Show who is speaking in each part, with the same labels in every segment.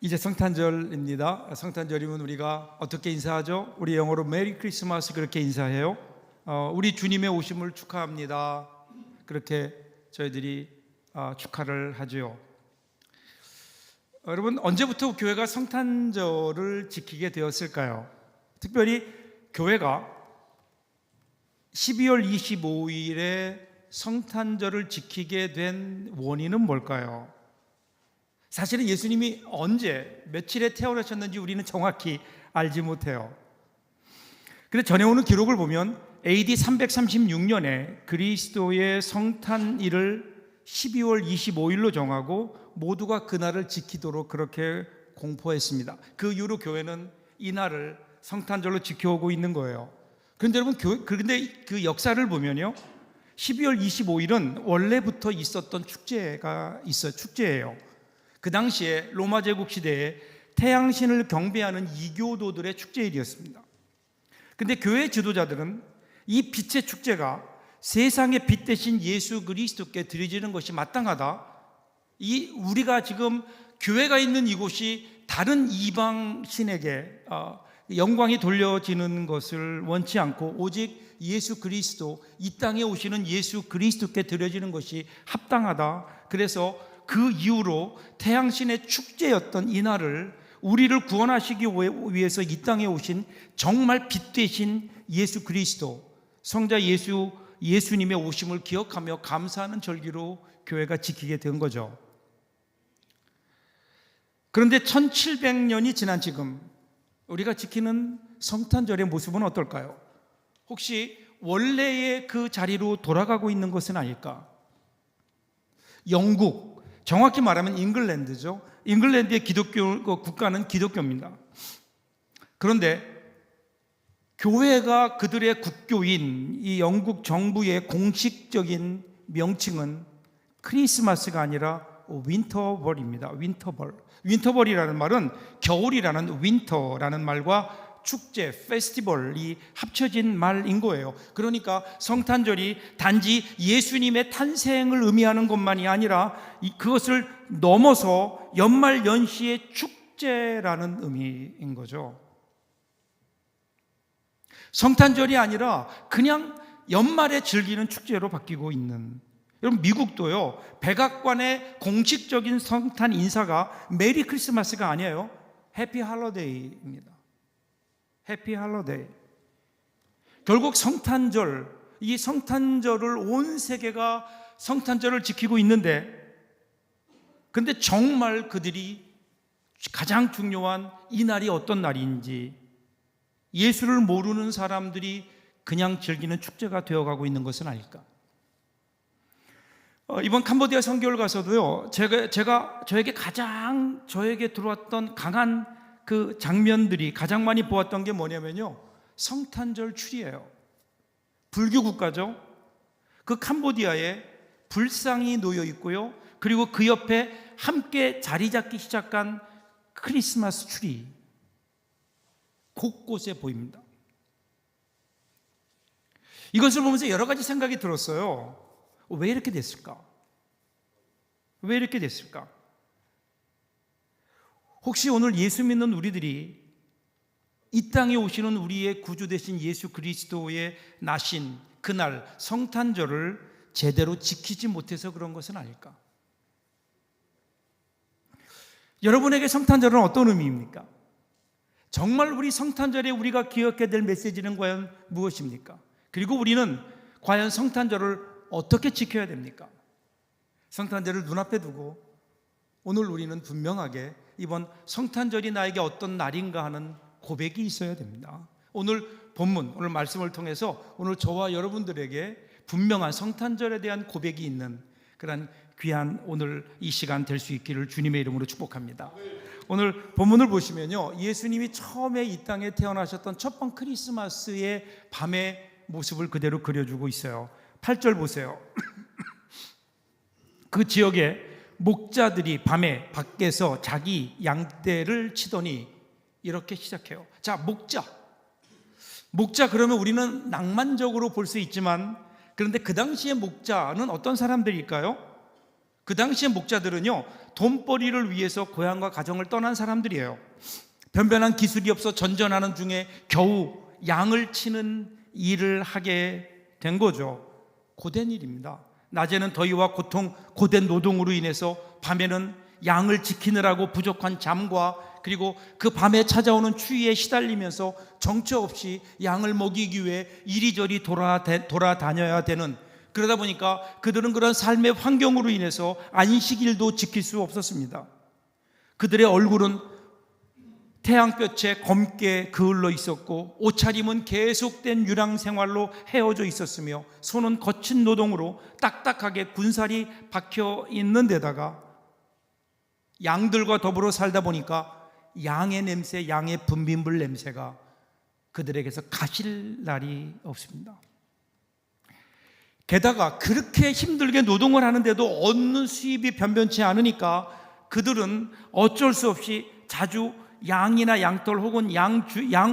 Speaker 1: 이제 성탄절입니다. 성탄절이면 우리가 어떻게 인사하죠? 우리 영어로 메리 크리스마스 그렇게 인사해요. 우리 주님의 오심을 축하합니다. 그렇게 저희들이 축하를 하죠. 여러분, 언제부터 교회가 성탄절을 지키게 되었을까요? 특별히 교회가 12월 25일에 성탄절을 지키게 된 원인은 뭘까요? 사실은 예수님이 언제 며칠에 태어나셨는지 우리는 정확히 알지 못해요. 그런데 전해오는 기록을 보면 AD 336년에 그리스도의 성탄일을 12월 25일로 정하고 모두가 그날을 지키도록 그렇게 공포했습니다. 그 이후로 교회는 이날을 성탄절로 지켜오고 있는 거예요. 그런데 여러분, 그런데 그 역사를 보면요, 12월 25일은 원래부터 있었던 축제가 있어요. 축제예요. 그 당시에 로마 제국 시대에 태양신을 경배하는 이교도들의 축제일이었습니다. 그런데 교회 지도자들은 이 빛의 축제가 세상의 빛 대신 예수 그리스도께 드려지는 것이 마땅하다. 우리가 지금 교회가 있는 이곳이 다른 이방 신에게 영광이 돌려지는 것을 원치 않고 오직 예수 그리스도, 이 땅에 오시는 예수 그리스도께 드려지는 것이 합당하다. 그래서 그 이후로 태양신의 축제였던 이날을 우리를 구원하시기 위해서 이 땅에 오신 정말 빛 되신 예수 그리스도, 성자 예수님의 오심을 기억하며 감사하는 절기로 교회가 지키게 된 거죠. 그런데 1700년이 지난 지금 우리가 지키는 성탄절의 모습은 어떨까요? 혹시 원래의 그 자리로 돌아가고 있는 것은 아닐까? 영국, 정확히 말하면 잉글랜드죠. 잉글랜드의 기독교 국가는 기독교입니다. 그런데 교회가 그들의 국교인 이 영국 정부의 공식적인 명칭은 크리스마스가 아니라 윈터벌입니다. 윈터벌이라는 말은 겨울이라는 윈터라는 말과 축제, 페스티벌이 합쳐진 말인 거예요. 그러니까 성탄절이 단지 예수님의 탄생을 의미하는 것만이 아니라 그것을 넘어서 연말 연시의 축제라는 의미인 거죠. 성탄절이 아니라 그냥 연말에 즐기는 축제로 바뀌고 있는. 여러분, 미국도요, 백악관의 공식적인 성탄 인사가 메리 크리스마스가 아니에요. 해피 할로데이입니다. 해피 할로데이. 결국 성탄절, 이 성탄절을 온 세계가 성탄절을 지키고 있는데, 근데 정말 그들이 가장 중요한 이 날이 어떤 날인지 예수를 모르는 사람들이 그냥 즐기는 축제가 되어가고 있는 것은 아닐까? 이번 캄보디아 선교를 가서도요, 저에게 들어왔던 강한 그 장면들이 가장 많이 보았던 게 뭐냐면요, 성탄절 추리예요. 불교 국가죠. 그 캄보디아에 불상이 놓여 있고요, 그리고 그 옆에 함께 자리 잡기 시작한 크리스마스 추리 곳곳에 보입니다. 이것을 보면서 여러 가지 생각이 들었어요. 왜 이렇게 됐을까? 왜 이렇게 됐을까? 혹시 오늘 예수 믿는 우리들이 이 땅에 오시는 우리의 구주 되신 예수 그리스도의 나신 그날 성탄절을 제대로 지키지 못해서 그런 것은 아닐까? 여러분에게 성탄절은 어떤 의미입니까? 정말 우리 성탄절에 우리가 기억해야 될 메시지는 과연 무엇입니까? 그리고 우리는 과연 성탄절을 어떻게 지켜야 됩니까? 성탄절을 눈앞에 두고 오늘 우리는 분명하게 이번 성탄절이 나에게 어떤 날인가 하는 고백이 있어야 됩니다. 오늘 본문, 오늘 말씀을 통해서 오늘 저와 여러분들에게 분명한 성탄절에 대한 고백이 있는 그런 귀한 오늘 이 시간 될 수 있기를 주님의 이름으로 축복합니다. 오늘 본문을 보시면요, 예수님이 처음에 이 땅에 태어나셨던 첫 번 크리스마스의 밤의 모습을 그대로 그려주고 있어요. 8절 보세요. 그 지역에 목자들이 밤에 밖에서 자기 양떼를 치더니 이렇게 시작해요. 자, 목자 그러면 우리는 낭만적으로 볼 수 있지만, 그런데 그 당시의 목자는 어떤 사람들일까요? 그 당시의 목자들은요, 돈벌이를 위해서 고향과 가정을 떠난 사람들이에요. 변변한 기술이 없어 전전하는 중에 겨우 양을 치는 일을 하게 된 거죠. 고된 일입니다. 낮에는 더위와 고통, 고된 노동으로 인해서 밤에는 양을 지키느라고 부족한 잠과 그리고 그 밤에 찾아오는 추위에 시달리면서 정처 없이 양을 먹이기 위해 이리저리 돌아다녀야 되는, 그러다 보니까 그들은 그런 삶의 환경으로 인해서 안식일도 지킬 수 없었습니다. 그들의 얼굴은 태양볕에 검게 그을러 있었고 옷차림은 계속된 유랑 생활로 헤어져 있었으며 손은 거친 노동으로 딱딱하게 군살이 박혀 있는 데다가 양들과 더불어 살다 보니까 양의 냄새, 양의 분비물 냄새가 그들에게서 가실 날이 없습니다. 게다가 그렇게 힘들게 노동을 하는데도 얻는 수입이 변변치 않으니까 그들은 어쩔 수 없이 자주 양이나 양털 혹은 양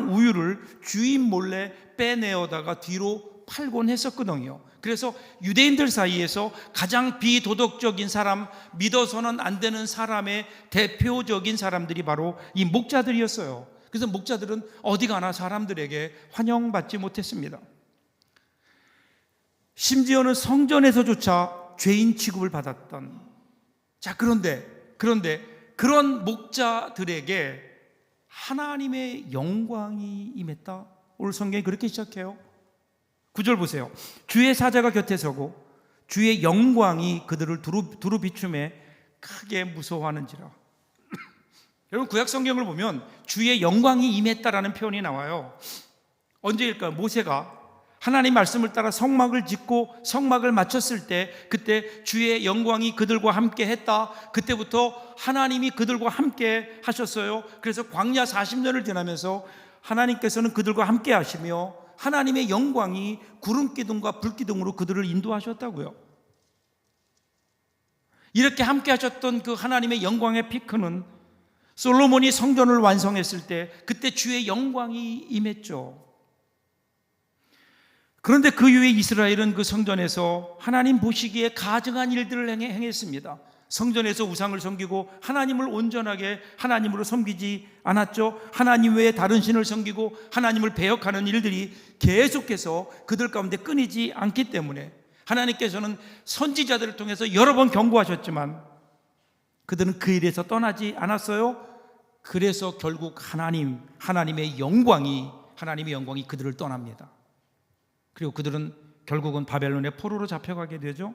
Speaker 1: 우유를 주인 몰래 빼내어다가 뒤로 팔곤 했었거든요. 그래서 유대인들 사이에서 가장 비도덕적인 사람, 믿어서는 안 되는 사람의 대표적인 사람들이 바로 이 목자들이었어요. 그래서 목자들은 어디 가나 사람들에게 환영받지 못했습니다. 심지어는 성전에서조차 죄인 취급을 받았던, 자, 그런데 그런 목자들에게 하나님의 영광이 임했다. 오늘 성경이 그렇게 시작해요. 9절 보세요. 주의 사자가 곁에 서고 주의 영광이 그들을 두루 비춤에 크게 무서워하는지라. 여러분, 구약 성경을 보면 주의 영광이 임했다라는 표현이 나와요. 언제일까요? 모세가 하나님 말씀을 따라 성막을 짓고 성막을 마쳤을 때, 그때 주의 영광이 그들과 함께 했다. 그때부터 하나님이 그들과 함께 하셨어요. 그래서 광야 40년을 지나면서 하나님께서는 그들과 함께 하시며 하나님의 영광이 구름기둥과 불기둥으로 그들을 인도하셨다고요. 이렇게 함께 하셨던 그 하나님의 영광의 피크는 솔로몬이 성전을 완성했을 때 그때 주의 영광이 임했죠. 그런데 그 이후에 이스라엘은 그 성전에서 하나님 보시기에 가증한 일들을 행했습니다. 성전에서 우상을 섬기고 하나님을 온전하게 하나님으로 섬기지 않았죠. 하나님 외에 다른 신을 섬기고 하나님을 배역하는 일들이 계속해서 그들 가운데 끊이지 않기 때문에 하나님께서는 선지자들을 통해서 여러 번 경고하셨지만 그들은 그 일에서 떠나지 않았어요. 그래서 결국 하나님의 영광이 그들을 떠납니다. 그리고 그들은 결국은 바벨론의 포로로 잡혀가게 되죠.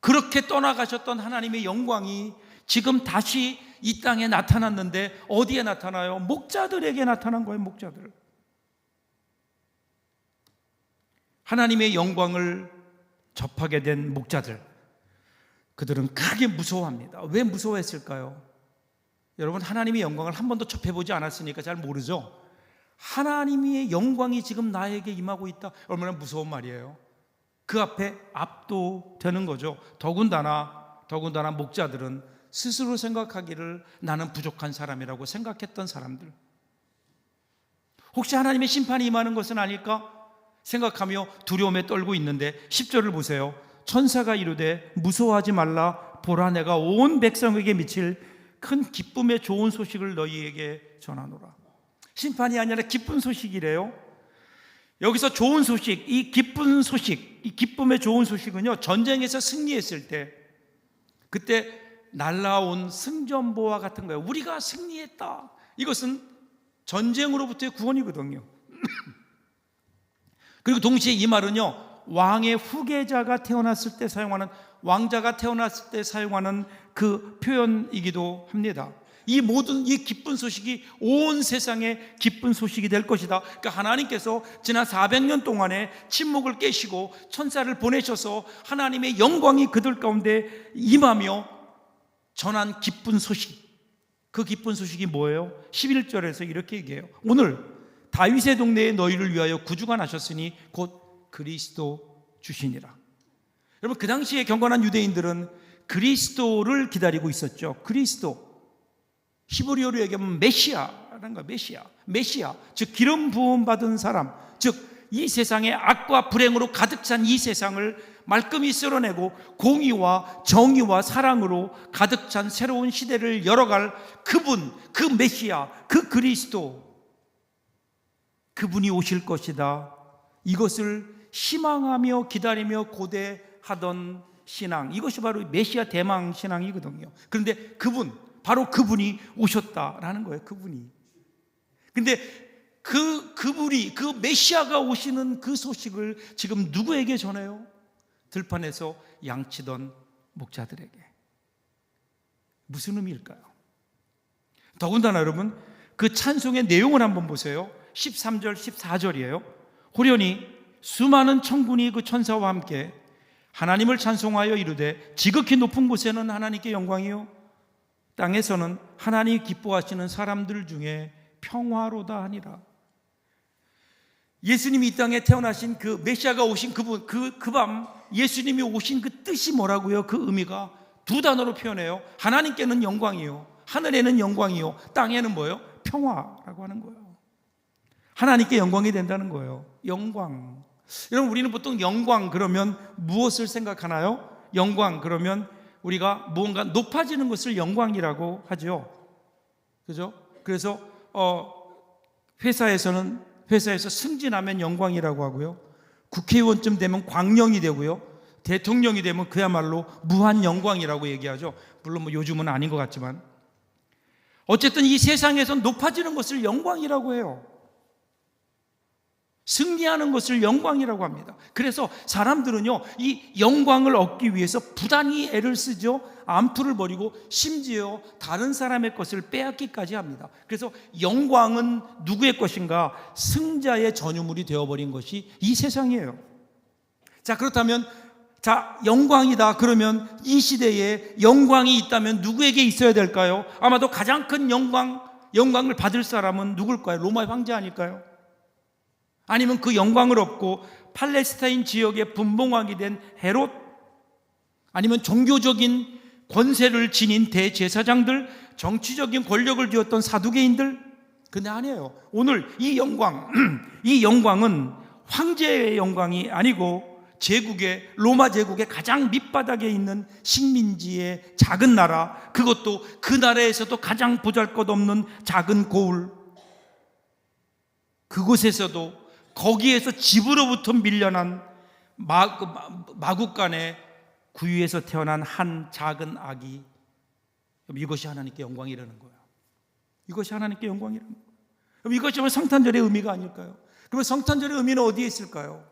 Speaker 1: 그렇게 떠나가셨던 하나님의 영광이 지금 다시 이 땅에 나타났는데 어디에 나타나요? 목자들에게 나타난 거예요. 목자들. 하나님의 영광을 접하게 된 목자들, 그들은 크게 무서워합니다. 왜 무서워했을까요? 여러분, 하나님의 영광을 한 번도 접해보지 않았으니까 잘 모르죠. 하나님의 영광이 지금 나에게 임하고 있다. 얼마나 무서운 말이에요. 그 앞에 압도되는 거죠. 더군다나 목자들은 스스로 생각하기를 나는 부족한 사람이라고 생각했던 사람들. 혹시 하나님의 심판이 임하는 것은 아닐까 생각하며 두려움에 떨고 있는데 10절을 보세요. 천사가 이르되 무서워하지 말라. 보라, 내가 온 백성에게 미칠 큰 기쁨의 좋은 소식을 너희에게 전하노라. 심판이 아니라 기쁜 소식이래요. 여기서 좋은 소식, 이 기쁜 소식, 이 기쁨의 좋은 소식은요, 전쟁에서 승리했을 때 그때 날라온 승전보와 같은 거예요. 우리가 승리했다. 이것은 전쟁으로부터의 구원이거든요. 그리고 동시에 이 말은요, 왕의 후계자가 태어났을 때 사용하는, 왕자가 태어났을 때 사용하는 그 표현이기도 합니다. 이 모든 이 기쁜 소식이 온 세상에 기쁜 소식이 될 것이다. 그러니까 하나님께서 지난 400년 동안에 침묵을 깨시고 천사를 보내셔서 하나님의 영광이 그들 가운데 임하며 전한 기쁜 소식. 그 기쁜 소식이 뭐예요? 11절에서 이렇게 얘기해요. 오늘 다윗의 동네에 너희를 위하여 구주가 나셨으니 곧 그리스도 주시니라. 여러분, 그 당시에 경건한 유대인들은 그리스도를 기다리고 있었죠. 그리스도, 히브리어로 얘기하면 메시아라는 거예요. 메시아, 즉 기름 부음 받은 사람, 즉 이 세상에 악과 불행으로 가득 찬 이 세상을 말끔히 쓸어내고 공의와 정의와 사랑으로 가득 찬 새로운 시대를 열어갈 그분, 그 메시아, 그 그리스도, 그분이 오실 것이다. 이것을 희망하며 기다리며 고대하던 신앙, 이것이 바로 메시아 대망 신앙이거든요. 그런데 바로 그분이 오셨다라는 거예요. 그분이. 근데 그분이, 그 메시아가 오시는 그 소식을 지금 누구에게 전해요? 들판에서 양치던 목자들에게. 무슨 의미일까요? 더군다나 여러분, 그 찬송의 내용을 한번 보세요. 13절, 14절이에요. 호련히 수많은 천군이 그 천사와 함께 하나님을 찬송하여 이르되 지극히 높은 곳에는 하나님께 영광이요 땅에서는 하나님이 기뻐하시는 사람들 중에 평화로다 하니라. 예수님이 이 땅에 태어나신 그 메시아가 오신 그분, 그 밤 예수님이 오신 그 뜻이 뭐라고요? 그 의미가 두 단어로 표현해요. 하나님께는 영광이요, 하늘에는 영광이요, 땅에는 뭐예요? 평화라고 하는 거예요. 하나님께 영광이 된다는 거예요. 영광. 여러분, 우리는 보통 영광 그러면 무엇을 생각하나요? 영광 그러면 우리가 무언가 높아지는 것을 영광이라고 하죠. 그죠? 그래서 회사에서 승진하면 영광이라고 하고요. 국회의원쯤 되면 광령이 되고요. 대통령이 되면 그야말로 무한 영광이라고 얘기하죠. 물론 뭐 요즘은 아닌 것 같지만 어쨌든 이 세상에서 높아지는 것을 영광이라고 해요. 승리하는 것을 영광이라고 합니다. 그래서 사람들은요, 이 영광을 얻기 위해서 부단히 애를 쓰죠. 안풀을 버리고 심지어 다른 사람의 것을 빼앗기까지 합니다. 그래서 영광은 누구의 것인가? 승자의 전유물이 되어버린 것이 이 세상이에요. 자, 그렇다면 영광이다. 그러면 이 시대에 영광이 있다면 누구에게 있어야 될까요? 아마도 가장 큰 영광을 받을 사람은 누굴까요? 로마의 황제 아닐까요? 아니면 그 영광을 얻고 팔레스타인 지역의 분봉왕이 된 헤롯, 아니면 종교적인 권세를 지닌 대제사장들, 정치적인 권력을 쥐었던 사두개인들. 근데 아니에요. 오늘 이 영광은 황제의 영광이 아니고 로마 제국의 가장 밑바닥에 있는 식민지의 작은 나라, 그것도 그 나라에서도 가장 보잘것없는 작은 고을, 그곳에서도 거기에서 집으로부터 밀려난 마국간의 구유에서 태어난 한 작은 아기, 이것이 하나님께 영광이라는 거예요. 이것이 하나님께 영광이라는 거예요. 이것이 성탄절의 의미가 아닐까요? 그러면 성탄절의 의미는 어디에 있을까요?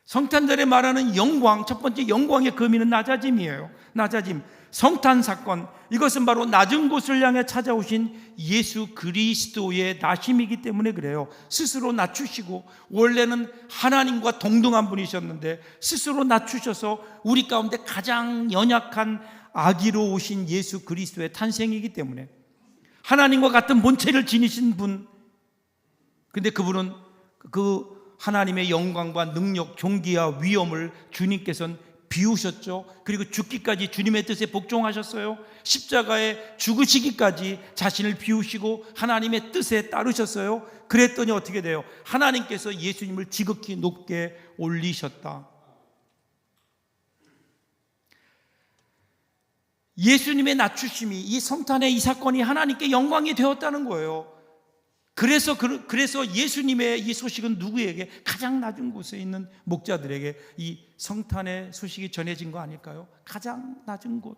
Speaker 1: 성탄절에 말하는 영광, 첫 번째 영광의 그 의미는 낮아짐이에요. 낮아짐. 성탄 사건, 이것은 바로 낮은 곳을 향해 찾아오신 예수 그리스도의 나심이기 때문에 그래요. 스스로 낮추시고, 원래는 하나님과 동등한 분이셨는데 스스로 낮추셔서 우리 가운데 가장 연약한 아기로 오신 예수 그리스도의 탄생이기 때문에, 하나님과 같은 본체를 지니신 분, 근데 그분은 그 하나님의 영광과 능력, 존귀와 위엄을 주님께서는 비우셨죠. 그리고 죽기까지 주님의 뜻에 복종하셨어요. 십자가에 죽으시기까지 자신을 비우시고 하나님의 뜻에 따르셨어요. 그랬더니 어떻게 돼요? 하나님께서 예수님을 지극히 높게 올리셨다. 예수님의 낮추심이, 이 성탄의 이 사건이 하나님께 영광이 되었다는 거예요. 그래서 예수님의 이 소식은 누구에게? 가장 낮은 곳에 있는 목자들에게 이 성탄의 소식이 전해진 거 아닐까요? 가장 낮은 곳.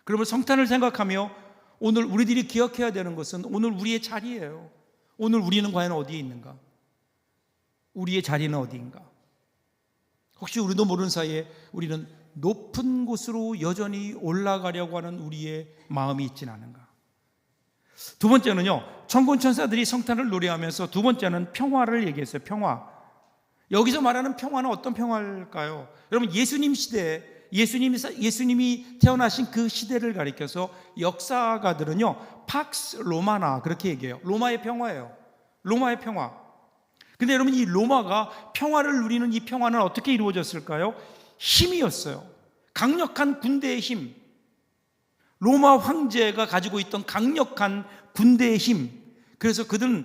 Speaker 1: 그러면 성탄을 생각하며 오늘 우리들이 기억해야 되는 것은 오늘 우리의 자리예요. 오늘 우리는 과연 어디에 있는가? 우리의 자리는 어디인가? 혹시 우리도 모르는 사이에 우리는 높은 곳으로 여전히 올라가려고 하는 우리의 마음이 있지는 않은가? 두 번째는요, 천군 천사들이 성탄을 노래하면서 두 번째는 평화를 얘기했어요. 평화. 여기서 말하는 평화는 어떤 평화일까요? 여러분, 예수님 시대에 예수님이 태어나신 그 시대를 가리켜서 역사가들은요, 팍스 로마나 그렇게 얘기해요. 로마의 평화예요. 로마의 평화. 근데 여러분, 이 로마가 평화를 누리는 이 평화는 어떻게 이루어졌을까요? 힘이었어요. 강력한 군대의 힘. 로마 황제가 가지고 있던 강력한 군대의 힘, 그래서 그들은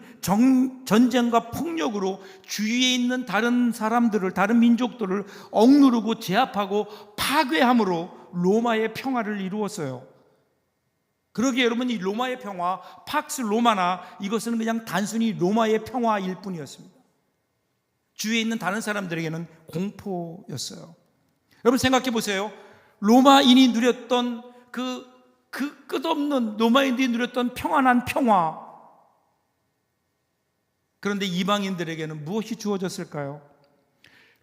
Speaker 1: 전쟁과 폭력으로 주위에 있는 다른 사람들을, 다른 민족들을 억누르고 제압하고 파괴함으로 로마의 평화를 이루었어요. 그러기에 여러분, 이 로마의 평화, 팍스 로마나, 이것은 그냥 단순히 로마의 평화일 뿐이었습니다. 주위에 있는 다른 사람들에게는 공포였어요. 여러분 생각해 보세요. 로마인이 누렸던 그 끝없는, 로마인들이 누렸던 평안한 평화, 그런데 이방인들에게는 무엇이 주어졌을까요?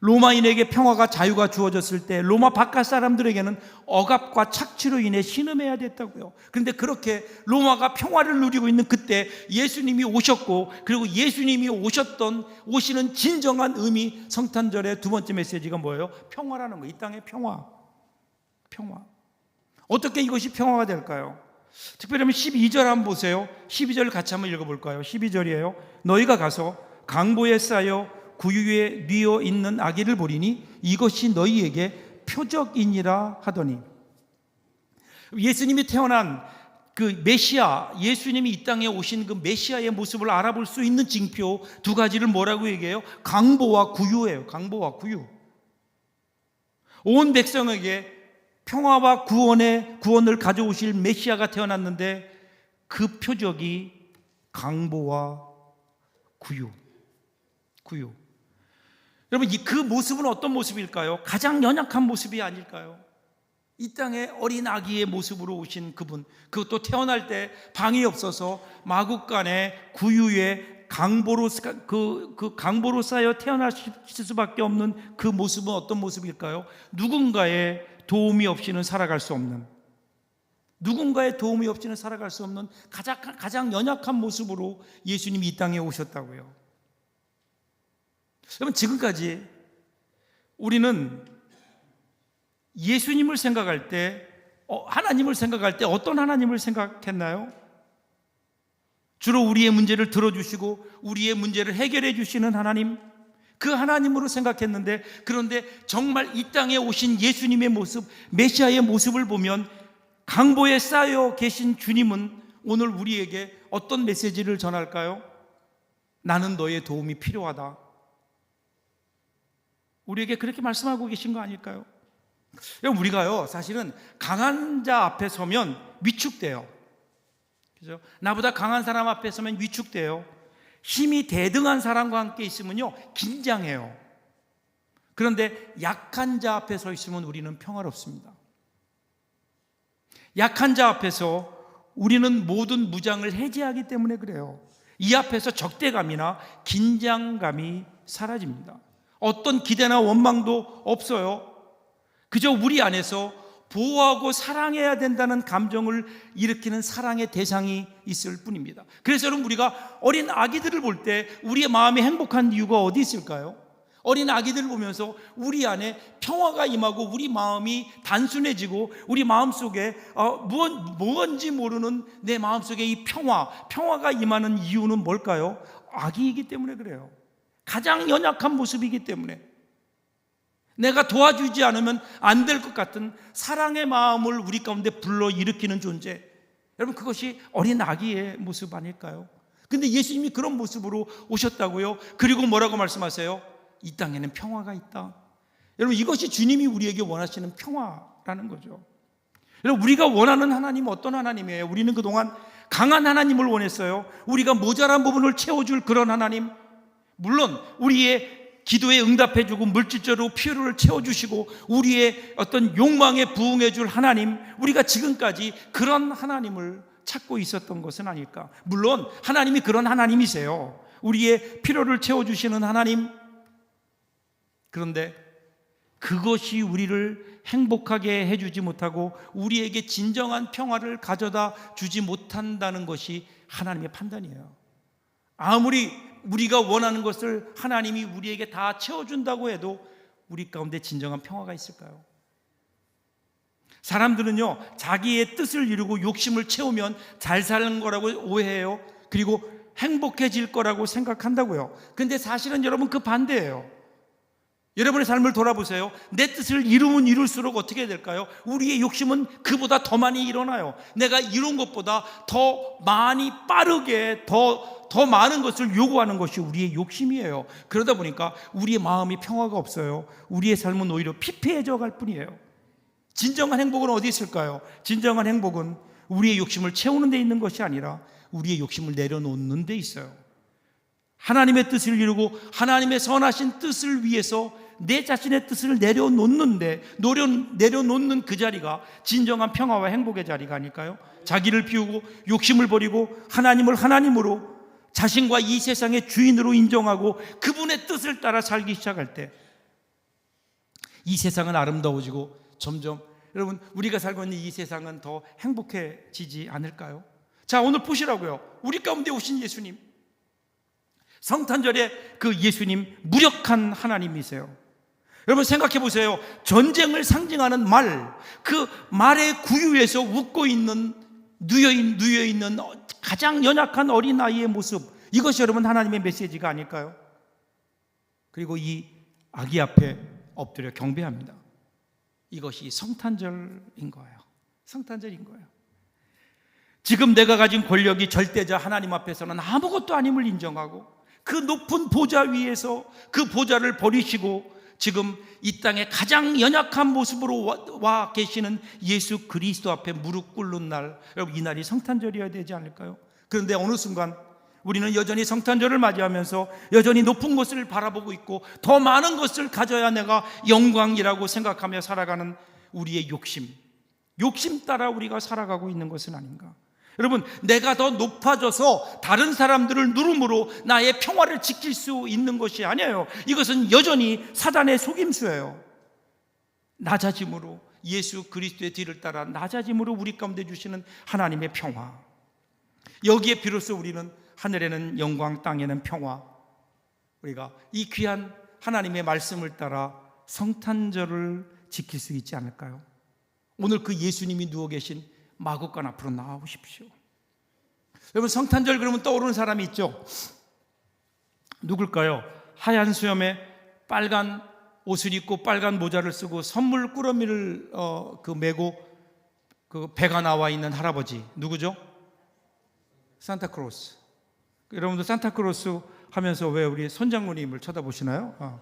Speaker 1: 로마인에게 평화가, 자유가 주어졌을 때 로마 바깥 사람들에게는 억압과 착취로 인해 신음해야 됐다고요. 그런데 그렇게 로마가 평화를 누리고 있는 그때 예수님이 오셨고, 그리고 예수님이 오시는 진정한 의미, 성탄절의 두 번째 메시지가 뭐예요? 평화라는 거예요. 이 땅의 평화. 어떻게 이것이 평화가 될까요? 특별히 12절 한번 보세요. 12절 같이 한번 읽어볼까요? 12절이에요. 너희가 가서 강보에 쌓여 구유에 뉘어 있는 아기를 보리니 이것이 너희에게 표적이니라 하더니, 예수님이 태어난 그 메시아, 예수님이 이 땅에 오신 그 메시아의 모습을 알아볼 수 있는 징표 두 가지를 뭐라고 얘기해요? 강보와 구유예요. 강보와 구유. 온 백성에게 평화와 구원을 가져오실 메시아가 태어났는데 그 표적이 강보와 구유. 여러분, 그 모습은 어떤 모습일까요? 가장 연약한 모습이 아닐까요? 이 땅에 어린 아기의 모습으로 오신 그분, 그것도 태어날 때 방이 없어서 마국간에 구유에 강보로 쌓여 태어나실 수밖에 없는 그 모습은 어떤 모습일까요? 누군가의 도움이 없이는 살아갈 수 없는, 가장 연약한 모습으로 예수님이 이 땅에 오셨다고요. 여러분, 지금까지 우리는 예수님을 생각할 때, 하나님을 생각할 때 어떤 하나님을 생각했나요? 주로 우리의 문제를 들어주시고 우리의 문제를 해결해 주시는 하나님, 그 하나님으로 생각했는데, 그런데 정말 이 땅에 오신 예수님의 모습, 메시아의 모습을 보면 강보에 쌓여 계신 주님은 오늘 우리에게 어떤 메시지를 전할까요? 나는 너의 도움이 필요하다. 우리에게 그렇게 말씀하고 계신 거 아닐까요? 우리가요, 사실은 강한 자 앞에 서면 위축돼요. 그죠? 나보다 강한 사람 앞에 서면 위축돼요. 힘이 대등한 사람과 함께 있으면요, 긴장해요. 그런데 약한 자 앞에 서 있으면 우리는 평화롭습니다. 약한 자 앞에서 우리는 모든 무장을 해제하기 때문에 그래요. 이 앞에서 적대감이나 긴장감이 사라집니다. 어떤 기대나 원망도 없어요. 그저 우리 안에서 보호하고 사랑해야 된다는 감정을 일으키는 사랑의 대상이 있을 뿐입니다. 그래서 여러분, 우리가 어린 아기들을 볼 때 우리의 마음이 행복한 이유가 어디 있을까요? 어린 아기들을 보면서 우리 안에 평화가 임하고 우리 마음이 단순해지고 우리 마음속에 뭔지 모르는 내 마음속에 이 평화가 임하는 이유는 뭘까요? 아기이기 때문에 그래요. 가장 연약한 모습이기 때문에, 내가 도와주지 않으면 안 될 것 같은 사랑의 마음을 우리 가운데 불러일으키는 존재, 여러분, 그것이 어린 아기의 모습 아닐까요? 근데 예수님이 그런 모습으로 오셨다고요. 그리고 뭐라고 말씀하세요? 이 땅에는 평화가 있다. 여러분, 이것이 주님이 우리에게 원하시는 평화라는 거죠. 여러분, 우리가 원하는 하나님은 어떤 하나님이에요? 우리는 그동안 강한 하나님을 원했어요. 우리가 모자란 부분을 채워줄 그런 하나님, 물론 우리의 기도에 응답해주고 물질적으로 필요를 채워주시고 우리의 어떤 욕망에 부응해줄 하나님, 우리가 지금까지 그런 하나님을 찾고 있었던 것은 아닐까. 물론 하나님이 그런 하나님이세요. 우리의 필요를 채워주시는 하나님. 그런데 그것이 우리를 행복하게 해주지 못하고 우리에게 진정한 평화를 가져다 주지 못한다는 것이 하나님의 판단이에요. 아무리 우리가 원하는 것을 하나님이 우리에게 다 채워준다고 해도 우리 가운데 진정한 평화가 있을까요? 사람들은요, 자기의 뜻을 이루고 욕심을 채우면 잘 사는 거라고 오해해요. 그리고 행복해질 거라고 생각한다고요. 근데 사실은 여러분, 그 반대예요. 여러분의 삶을 돌아보세요. 내 뜻을 이루면 이룰수록 어떻게 될까요? 우리의 욕심은 그보다 더 많이 일어나요. 내가 이룬 것보다 더 많이 빠르게 더 많은 것을 요구하는 것이 우리의 욕심이에요. 그러다 보니까 우리의 마음이 평화가 없어요. 우리의 삶은 오히려 피폐해져 갈 뿐이에요. 진정한 행복은 어디 있을까요? 진정한 행복은 우리의 욕심을 채우는 데 있는 것이 아니라 우리의 욕심을 내려놓는 데 있어요. 하나님의 뜻을 이루고 하나님의 선하신 뜻을 위해서 내 자신의 뜻을 내려놓는 그 자리가 진정한 평화와 행복의 자리가 아닐까요? 자기를 비우고 욕심을 버리고 하나님을 하나님으로, 자신과 이 세상의 주인으로 인정하고 그분의 뜻을 따라 살기 시작할 때 이 세상은 아름다워지고 점점, 여러분, 우리가 살고 있는 이 세상은 더 행복해지지 않을까요? 자, 오늘 보시라고요. 우리 가운데 오신 예수님, 성탄절에 그 예수님, 무력한 하나님이세요. 여러분 생각해 보세요. 전쟁을 상징하는 말, 그 말의 구유에서 웃고 있는, 누여있는 가장 연약한 어린아이의 모습, 이것이 여러분 하나님의 메시지가 아닐까요? 그리고 이 아기 앞에 엎드려 경배합니다. 이것이 성탄절인 거예요. 성탄절인 거예요. 지금 내가 가진 권력이 절대자 하나님 앞에서는 아무것도 아님을 인정하고 그 높은 보좌 위에서 그 보좌를 버리시고 지금 이 땅에 가장 연약한 모습으로 와 계시는 예수 그리스도 앞에 무릎 꿇는 날, 여러분 이 날이 성탄절이어야 되지 않을까요? 그런데 어느 순간 우리는 여전히 성탄절을 맞이하면서 여전히 높은 것을 바라보고 있고 더 많은 것을 가져야 내가 영광이라고 생각하며 살아가는 우리의 욕심 따라 우리가 살아가고 있는 것은 아닌가? 여러분, 내가 더 높아져서 다른 사람들을 누름으로 나의 평화를 지킬 수 있는 것이 아니에요. 이것은 여전히 사단의 속임수예요. 낮아짐으로, 예수 그리스도의 뒤를 따라 낮아짐으로 우리 가운데 주시는 하나님의 평화, 여기에 비로소 우리는 하늘에는 영광, 땅에는 평화, 우리가 이 귀한 하나님의 말씀을 따라 성탄절을 지킬 수 있지 않을까요? 오늘 그 예수님이 누워 계신 마구간 앞으로 나와보십시오. 여러분, 성탄절 그러면 떠오르는 사람이 있죠? 누굴까요? 하얀 수염에 빨간 옷을 입고 빨간 모자를 쓰고 선물 꾸러미를 메고 그 배가 나와 있는 할아버지, 누구죠? 산타크로스. 여러분도 산타크로스 하면서 왜 우리 손장로님을 쳐다보시나요?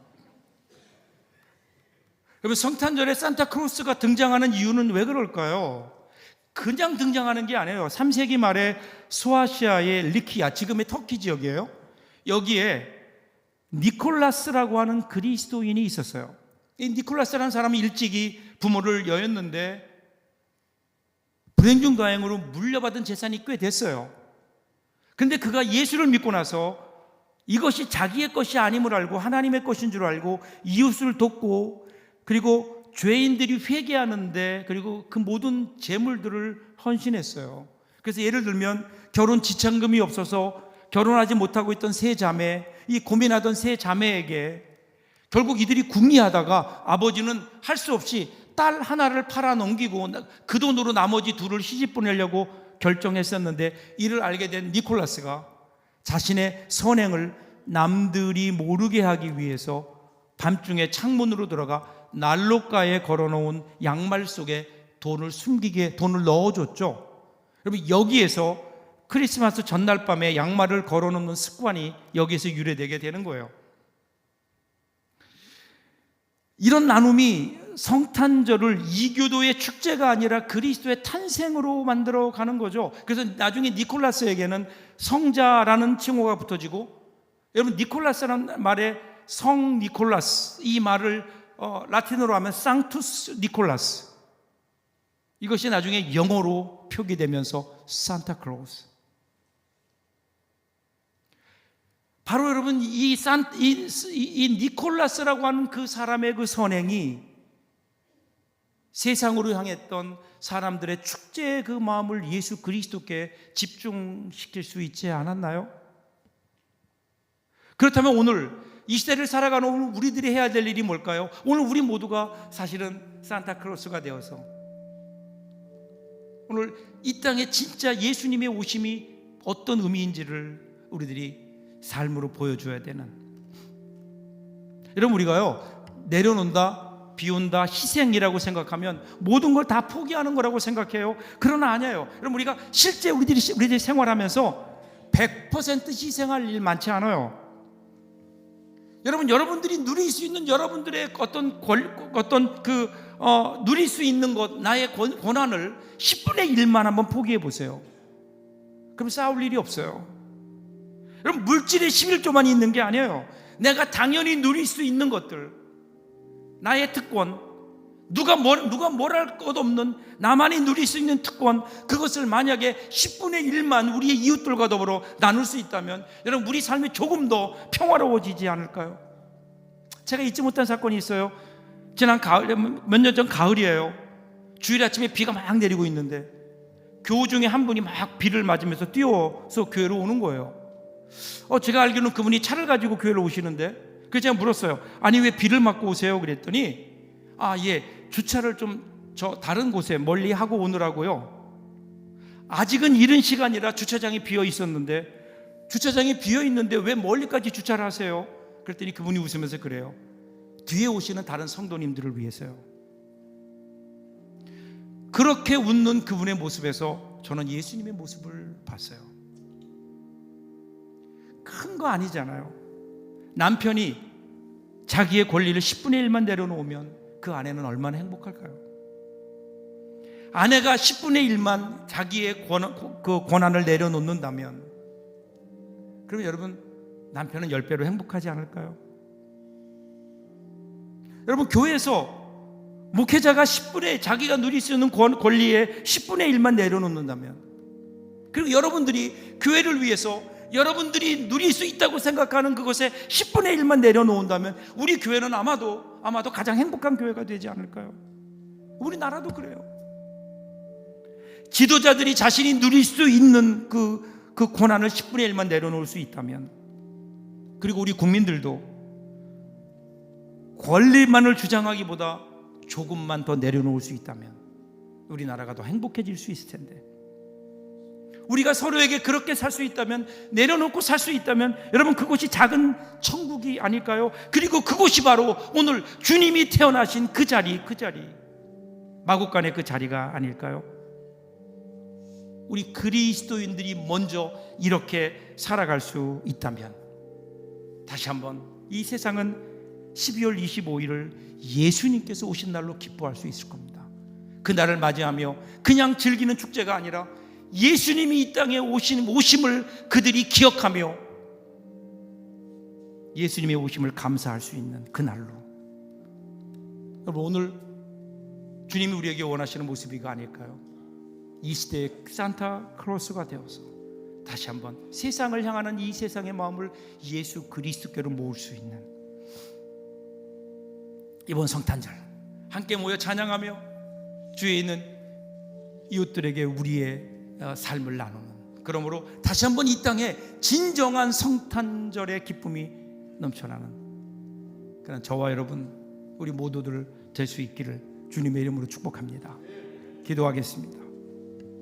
Speaker 1: 여러분, 성탄절에 산타크로스가 등장하는 이유는 왜 그럴까요? 그냥 등장하는 게 아니에요. 3세기 말에 소아시아의 리키아, 지금의 터키 지역이에요. 여기에 니콜라스라고 하는 그리스도인이 있었어요. 이 니콜라스라는 사람은 일찍이 부모를 여였는데 불행 중 다행으로 물려받은 재산이 꽤 됐어요. 그런데 그가 예수를 믿고 나서 이것이 자기의 것이 아님을 알고 하나님의 것인 줄 알고 이웃을 돕고, 그리고 죄인들이 회개하는데, 그리고 그 모든 재물들을 헌신했어요. 그래서 예를 들면 결혼 지참금이 없어서 결혼하지 못하고 있던 세 자매, 이 고민하던 세 자매에게 결국 이들이 궁리하다가 아버지는 할 수 없이 딸 하나를 팔아 넘기고 그 돈으로 나머지 둘을 시집 보내려고 결정했었는데, 이를 알게 된 니콜라스가 자신의 선행을 남들이 모르게 하기 위해서 밤중에 창문으로 들어가 난로가에 걸어놓은 양말 속에 돈을 넣어줬죠. 여러분, 여기에서 크리스마스 전날 밤에 양말을 걸어놓는 습관이 여기에서 유래되게 되는 거예요. 이런 나눔이 성탄절을 이교도의 축제가 아니라 그리스도의 탄생으로 만들어 가는 거죠. 그래서 나중에 니콜라스에게는 성자라는 칭호가 붙어지고, 여러분, 니콜라스라는 말에 성 니콜라스, 이 말을 라틴어로 하면 상투스 니콜라스, 이것이 나중에 영어로 표기되면서 산타클로스. 바로 여러분, 이 니콜라스라고 하는 그 사람의 그 선행이 세상으로 향했던 사람들의 축제의 그 마음을 예수 그리스도께 집중시킬 수 있지 않았나요? 그렇다면 오늘 이 시대를 살아가는 오늘 우리들이 해야 될 일이 뭘까요? 오늘 우리 모두가 사실은 산타크로스가 되어서 오늘 이 땅에 진짜 예수님의 오심이 어떤 의미인지를 우리들이 삶으로 보여줘야 되는, 여러분, 우리가요 내려놓는다, 비운다, 희생이라고 생각하면 모든 걸 다 포기하는 거라고 생각해요. 그러나 아니에요. 여러분, 우리가 실제 우리들이 생활하면서 100% 희생할 일 많지 않아요. 여러분들이 누릴 수 있는 여러분들의 누릴 수 있는 것, 나의 고난을 10분의 1만 한번 포기해 보세요. 그럼 싸울 일이 없어요. 여러분, 물질의 11조만 있는 게 아니에요. 내가 당연히 누릴 수 있는 것들, 나의 특권, 누가 뭘 할 것 없는 나만이 누릴 수 있는 특권, 그것을 만약에 10분의 1만 우리의 이웃들과 더불어 나눌 수 있다면 여러분, 우리 삶이 조금 더 평화로워지지 않을까요? 제가 잊지 못한 사건이 있어요. 지난 가을, 몇 년 전 가을이에요. 주일 아침에 비가 막 내리고 있는데 교우 중에 한 분이 막 비를 맞으면서 뛰어서 교회로 오는 거예요. 제가 알기로는 그분이 차를 가지고 교회로 오시는데, 그래서 제가 물었어요. 아니, 왜 비를 맞고 오세요? 그랬더니 주차를 좀 다른 곳에 멀리 하고 오느라고요. 아직은 이른 시간이라 주차장이 비어 있었는데, 주차장이 비어 있는데 왜 멀리까지 주차를 하세요? 그랬더니 그분이 웃으면서 그래요. 뒤에 오시는 다른 성도님들을 위해서요. 그렇게 웃는 그분의 모습에서 저는 예수님의 모습을 봤어요. 큰 거 아니잖아요. 남편이 자기의 권리를 10분의 1만 내려놓으면 그 아내는 얼마나 행복할까요? 아내가 10분의 1만 자기의 권한을 내려놓는다면, 그러면 여러분, 남편은 10배로 행복하지 않을까요? 여러분, 교회에서 목회자가 자기가 누릴 수 있는 권리의 10분의 1만 내려놓는다면, 그리고 여러분들이 교회를 위해서 여러분들이 누릴 수 있다고 생각하는 그것에 10분의 1만 내려놓는다면 우리 교회는 아마도 가장 행복한 교회가 되지 않을까요? 우리나라도 그래요. 지도자들이 자신이 누릴 수 있는 그 권한을 10분의 1만 내려놓을 수 있다면, 그리고 우리 국민들도 권리만을 주장하기보다 조금만 더 내려놓을 수 있다면 우리나라가 더 행복해질 수 있을 텐데, 우리가 서로에게 그렇게 살 수 있다면, 내려놓고 살 수 있다면 여러분, 그곳이 작은 천국이 아닐까요? 그리고 그곳이 바로 오늘 주님이 태어나신 그 자리, 마국간의 그 자리가 아닐까요? 우리 그리스도인들이 먼저 이렇게 살아갈 수 있다면, 다시 한번 이 세상은 12월 25일을 예수님께서 오신 날로 기뻐할 수 있을 겁니다. 그 날을 맞이하며 그냥 즐기는 축제가 아니라 예수님이 이 땅에 오심을 그들이 기억하며 예수님의 오심을 감사할 수 있는 그 날로, 여러분, 오늘 주님이 우리에게 원하시는 모습이 이거 아닐까요? 이 시대의 산타클로스가 되어서 다시 한번 세상을 향하는 이 세상의 마음을 예수 그리스도께로 모을 수 있는 이번 성탄절 함께 모여 찬양하며 주위에 있는 이웃들에게 우리의 삶을 나누는, 그러므로 다시 한번 이 땅에 진정한 성탄절의 기쁨이 넘쳐나는 그런 저와 여러분, 우리 모두들 될 수 있기를 주님의 이름으로 축복합니다. 기도하겠습니다.